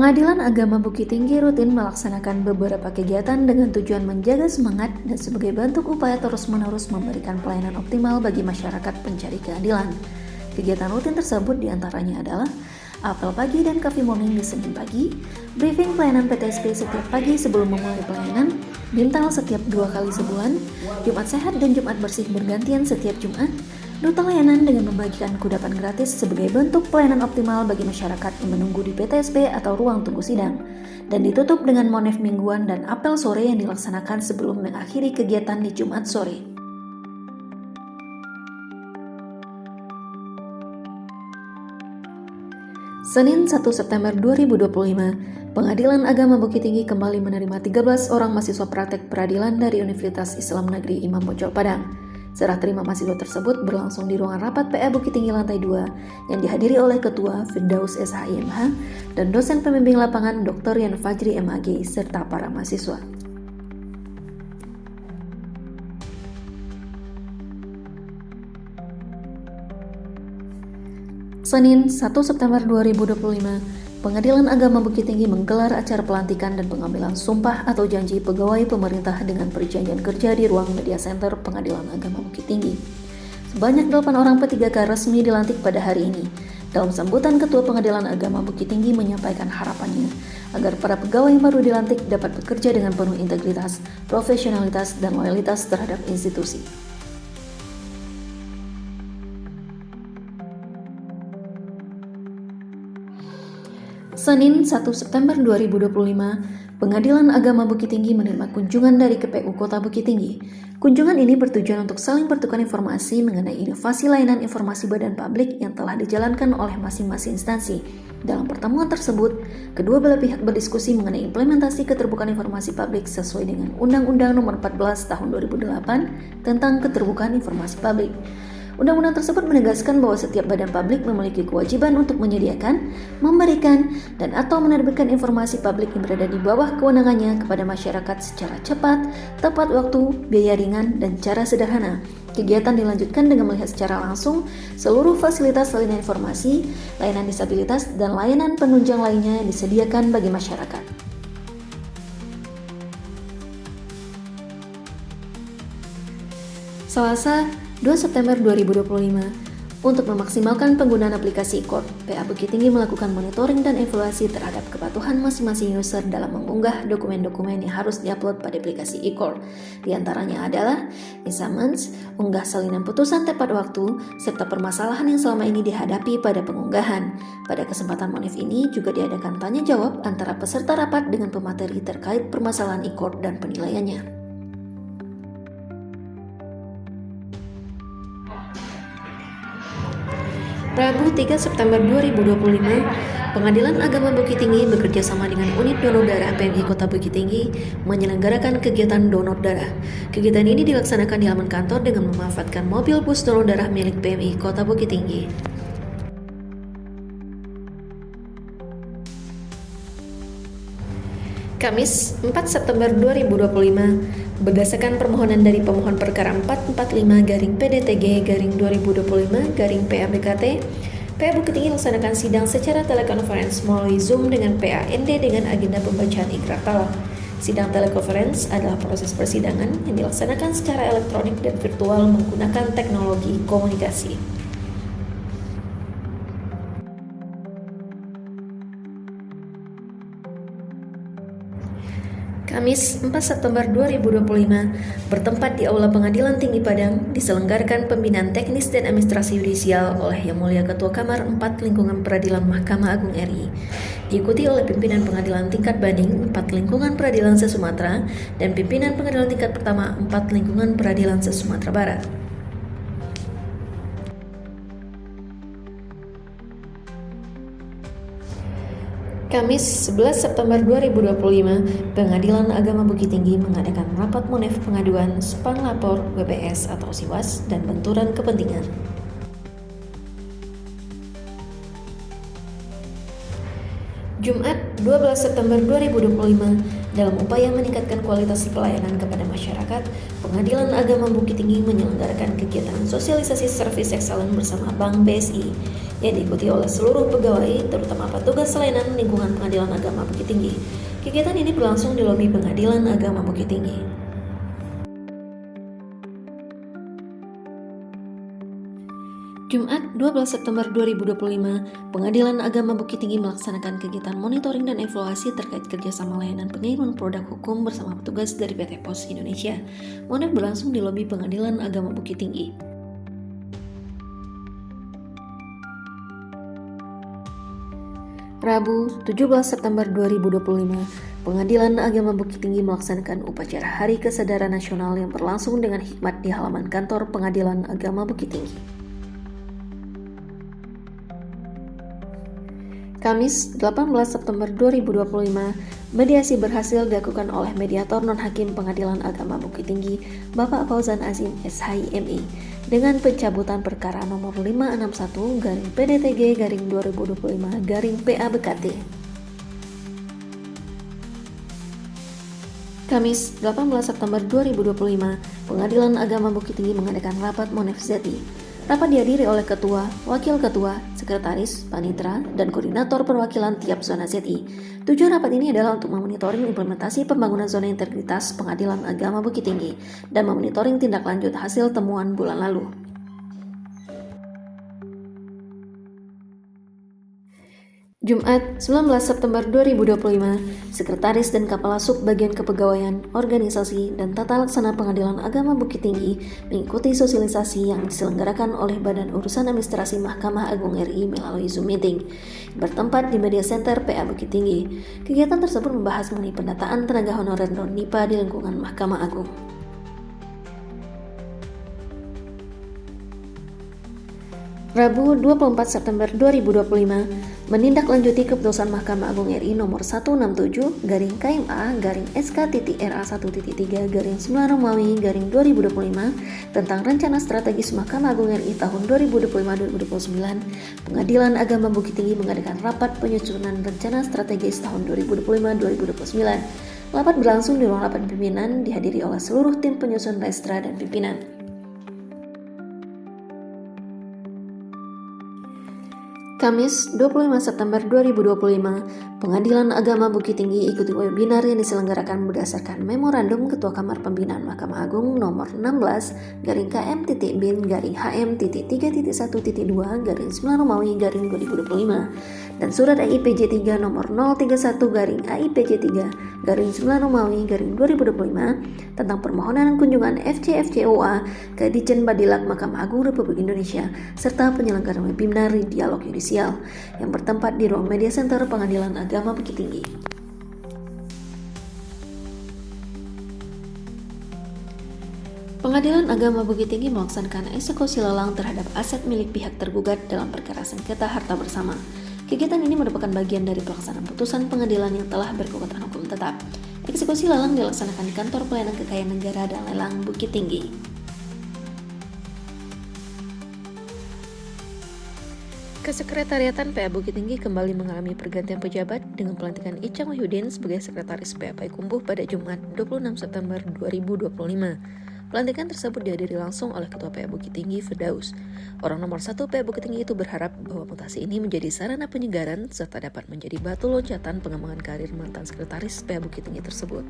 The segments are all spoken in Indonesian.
Pengadilan Agama Bukit Tinggi rutin melaksanakan beberapa kegiatan dengan tujuan menjaga semangat dan sebagai bentuk upaya terus-menerus memberikan pelayanan optimal bagi masyarakat pencari keadilan. Kegiatan rutin tersebut diantaranya adalah apel pagi dan coffee morning di Senin pagi, briefing pelayanan PTSP setiap pagi sebelum memulai pelayanan, bintal setiap 2 kali sebulan, Jumat sehat dan Jumat bersih bergantian setiap Jumat, duta layanan dengan membagikan kudapan gratis sebagai bentuk pelayanan optimal bagi masyarakat yang menunggu di PTSP atau ruang tunggu sidang, dan ditutup dengan monef mingguan dan apel sore yang dilaksanakan sebelum mengakhiri kegiatan di Jumat sore. Senin 1 September 2025, Pengadilan Agama Bukit Tinggi kembali menerima 13 orang mahasiswa praktek peradilan dari Universitas Islam Negeri Imam Bonjol Padang. Serah terima mahasiswa tersebut berlangsung di ruangan rapat PA Bukit Tinggi lantai 2 yang dihadiri oleh Ketua Firdaus SHIMH dan dosen pembimbing lapangan Dr. Yan Fajri MAG serta para mahasiswa. Senin 1 September 2025, Pengadilan Agama Bukit Tinggi menggelar acara pelantikan dan pengambilan sumpah atau janji pegawai pemerintah dengan perjanjian kerja di ruang media center Pengadilan Agama Bukit Tinggi. Sebanyak 8 orang P3K resmi dilantik pada hari ini. Dalam sambutan, Ketua Pengadilan Agama Bukit Tinggi menyampaikan harapannya agar para pegawai yang baru dilantik dapat bekerja dengan penuh integritas, profesionalitas, dan loyalitas terhadap institusi. Senin 1 September 2025, Pengadilan Agama Bukit Tinggi menerima kunjungan dari KPU Kota Bukit Tinggi. Kunjungan ini bertujuan untuk saling bertukar informasi mengenai inovasi layanan informasi badan publik yang telah dijalankan oleh masing-masing instansi. Dalam pertemuan tersebut, kedua belah pihak berdiskusi mengenai implementasi keterbukaan informasi publik sesuai dengan Undang-Undang Nomor 14 Tahun 2008 tentang Keterbukaan Informasi Publik. Undang-undang tersebut menegaskan bahwa setiap badan publik memiliki kewajiban untuk menyediakan, memberikan, dan atau menerbitkan informasi publik yang berada di bawah kewenangannya kepada masyarakat secara cepat, tepat waktu, biaya ringan, dan cara sederhana. Kegiatan dilanjutkan dengan melihat secara langsung seluruh fasilitas layanan informasi, layanan disabilitas, dan layanan penunjang lainnya yang disediakan bagi masyarakat. Selasa 2 September 2025, untuk memaksimalkan penggunaan aplikasi e-Court, PA Bukit Tinggi melakukan monitoring dan evaluasi terhadap kepatuhan masing-masing user dalam mengunggah dokumen-dokumen yang harus diupload pada aplikasi e-Court. Di antaranya adalah e-summons, unggah salinan putusan tepat waktu, serta permasalahan yang selama ini dihadapi pada pengunggahan. Pada kesempatan monif ini juga diadakan tanya jawab antara peserta rapat dengan pemateri terkait permasalahan e-Court dan penilaiannya. Rabu 3 September 2025, Pengadilan Agama Bukit Tinggi bekerja sama dengan Unit Donor Darah PMI Kota Bukit Tinggi menyelenggarakan kegiatan donor darah. Kegiatan ini dilaksanakan di halaman kantor dengan memanfaatkan mobil bus donor darah milik PMI Kota Bukit Tinggi. Kamis 4 September 2025, berdasarkan permohonan dari pemohon perkara 445-PDTG-2025-PABKT, PA Bukit Tinggi melaksanakan sidang secara telekonferensi melalui Zoom dengan PA ND dengan agenda pembacaan ikrar talak. Sidang telekonferensi adalah proses persidangan yang dilaksanakan secara elektronik dan virtual menggunakan teknologi komunikasi. Kamis 4 September 2025, bertempat di Aula Pengadilan Tinggi Padang, diselenggarakan pembinaan teknis dan administrasi yudisial oleh Yang Mulia Ketua Kamar 4 Lingkungan Peradilan Mahkamah Agung RI. Diikuti oleh pimpinan pengadilan tingkat banding 4 Lingkungan Peradilan se-Sumatera dan pimpinan pengadilan tingkat pertama 4 Lingkungan Peradilan se-Sumatera Barat. Kamis 11 September 2025, Pengadilan Agama Bukit Tinggi mengadakan rapat monef pengaduan SPAN lapor WPS atau SIWAS dan benturan kepentingan. Jumat 12 September 2025, Dalam upaya meningkatkan kualitas pelayanan kepada masyarakat, Pengadilan Agama Bukit Tinggi menyelenggarakan kegiatan sosialisasi servis excellence bersama Bank BSI yang diikuti oleh seluruh pegawai, terutama petugas layanan lingkungan Pengadilan Agama Bukit Tinggi. Kegiatan ini berlangsung di lobi Pengadilan Agama Bukit Tinggi. Jumat 12 September 2025, Pengadilan Agama Bukit Tinggi melaksanakan kegiatan monitoring dan evaluasi terkait kerjasama layanan pengiriman produk hukum bersama petugas dari PT Pos Indonesia. Monek berlangsung di lobi Pengadilan Agama Bukit Tinggi. Rabu 17 September 2025, Pengadilan Agama Bukit Tinggi melaksanakan upacara Hari Kesadaran Nasional yang berlangsung dengan hikmat di halaman kantor Pengadilan Agama Bukit Tinggi. Kamis 18 September 2025, mediasi berhasil dilakukan oleh mediator non-hakim Pengadilan Agama Bukit Tinggi, Bapak Fauzan Azim SHIMI, dengan pencabutan perkara nomor 561-PDTG-2025-PA Bekati. Kamis 18 September 2025, Pengadilan Agama Bukit Tinggi mengadakan rapat Monef ZI. Rapat dihadiri oleh Ketua, Wakil Ketua, Sekretaris, Panitra, dan Koordinator Perwakilan tiap zona ZI. Tujuan rapat ini adalah untuk memonitoring implementasi pembangunan zona integritas Pengadilan Agama Bukit Tinggi dan memonitoring tindak lanjut hasil temuan bulan lalu. Jumat 19 September 2025, Sekretaris dan Kepala Subbagian Kepegawaian, Organisasi, dan Tata Laksana Pengadilan Agama Bukit Tinggi mengikuti sosialisasi yang diselenggarakan oleh Badan Urusan Administrasi Mahkamah Agung RI melalui Zoom Meeting, bertempat di Media Center PA Bukit Tinggi. Kegiatan tersebut membahas mengenai pendataan tenaga honorer non-NIPA di lingkungan Mahkamah Agung. Rabu 24 September 2025, menindaklanjuti keputusan Mahkamah Agung RI nomor 167/KMA/SK.RA1.3/9 Romawi 2025 tentang Rencana Strategis Mahkamah Agung RI tahun 2025-2029, Pengadilan Agama Bukit Tinggi mengadakan rapat penyusunan Rencana Strategis tahun 2025-2029. Rapat berlangsung di ruang rapat pimpinan, dihadiri oleh seluruh tim penyusun Restra dan pimpinan. Kamis 25 September 2025, Pengadilan Agama Bukit Tinggi ikuti webinar yang diselenggarakan berdasarkan Memorandum Ketua Kamar Pembinaan Mahkamah Agung nomor 16-KM.bin-HM.3.1.2-9 Romawi 2025 dan Surat AIPJ 3 nomor 031-AIPJ3-9 Romawi 2025 tentang permohonan kunjungan FC-FCOA ke Ditjen Badilak Mahkamah Agung Republik Indonesia serta penyelenggaraan webinar dialog yudisial yang bertempat di ruang Media Center Pengadilan Agama Bukit Tinggi. Pengadilan Agama Bukit Tinggi melaksanakan eksekusi lelang terhadap aset milik pihak tergugat dalam perkara sengketa harta bersama. Kegiatan ini merupakan bagian dari pelaksanaan putusan pengadilan yang telah berkekuatan hukum tetap. Eksekusi lelang dilaksanakan di Kantor Pelayanan Kekayaan Negara dan Lelang Bukit Tinggi. Kesekretariatan PA Bukit Tinggi kembali mengalami pergantian pejabat dengan pelantikan Icang Wahyudin sebagai Sekretaris PA Payakumbuh pada Jumat 26 September 2025. Pelantikan tersebut dihadiri langsung oleh Ketua PA Bukit Tinggi Firdaus. Orang nomor 1 PA Bukit Tinggi itu berharap bahwa mutasi ini menjadi sarana penyegaran serta dapat menjadi batu loncatan pengembangan karir mantan Sekretaris PA Bukit Tinggi tersebut.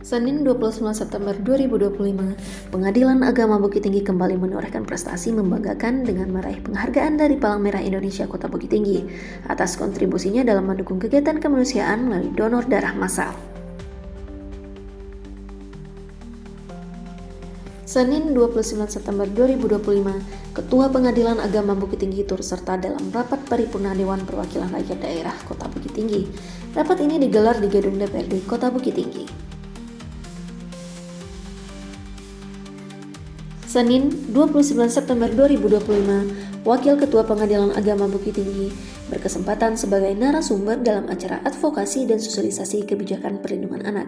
Senin 29 September 2025, Pengadilan Agama Bukit Tinggi kembali menorehkan prestasi membanggakan dengan meraih penghargaan dari Palang Merah Indonesia Kota Bukit Tinggi atas kontribusinya dalam mendukung kegiatan kemanusiaan melalui donor darah massal. Senin 29 September 2025, Ketua Pengadilan Agama Bukit Tinggi turut serta dalam rapat paripurna Dewan Perwakilan Rakyat Daerah Kota Bukit Tinggi. Rapat ini digelar di Gedung DPRD Kota Bukit Tinggi. Senin 29 September 2025, Wakil Ketua Pengadilan Agama Bukit Tinggi berkesempatan sebagai narasumber dalam acara advokasi dan sosialisasi kebijakan perlindungan anak.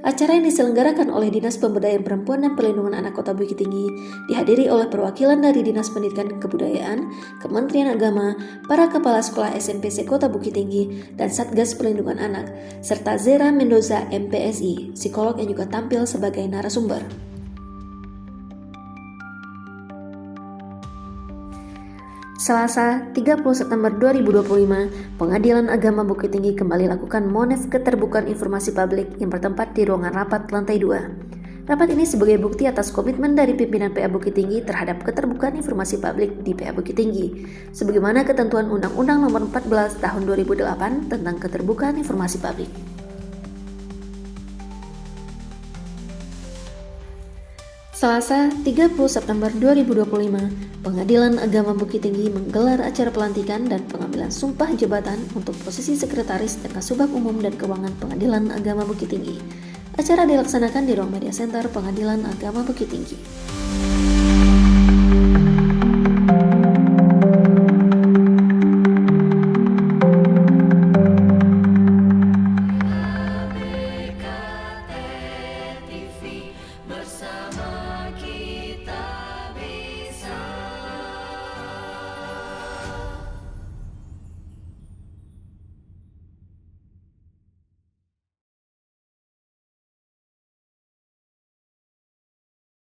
Acara yang diselenggarakan oleh Dinas Pemberdayaan Perempuan dan Perlindungan Anak Kota Bukit Tinggi dihadiri oleh perwakilan dari Dinas Pendidikan dan Kebudayaan, Kementerian Agama, para kepala sekolah SMP se-Kota Bukit Tinggi, dan Satgas Perlindungan Anak, serta Zera Mendoza MPSI, psikolog yang juga tampil sebagai narasumber. Selasa, 30 September 2025, Pengadilan Agama Bukit Tinggi kembali lakukan monef keterbukaan informasi publik yang bertempat di ruangan rapat lantai 2. Rapat ini sebagai bukti atas komitmen dari pimpinan PA Bukit Tinggi terhadap keterbukaan informasi publik di PA Bukit Tinggi, sebagaimana ketentuan Undang-Undang Nomor 14 Tahun 2008 tentang keterbukaan informasi publik. Selasa, 30 September 2025, Pengadilan Agama Bukit Tinggi menggelar acara pelantikan dan pengambilan sumpah jabatan untuk posisi Sekretaris dan Kasubag Umum dan Keuangan Pengadilan Agama Bukit Tinggi. Acara dilaksanakan di Ruang Media Center Pengadilan Agama Bukit Tinggi.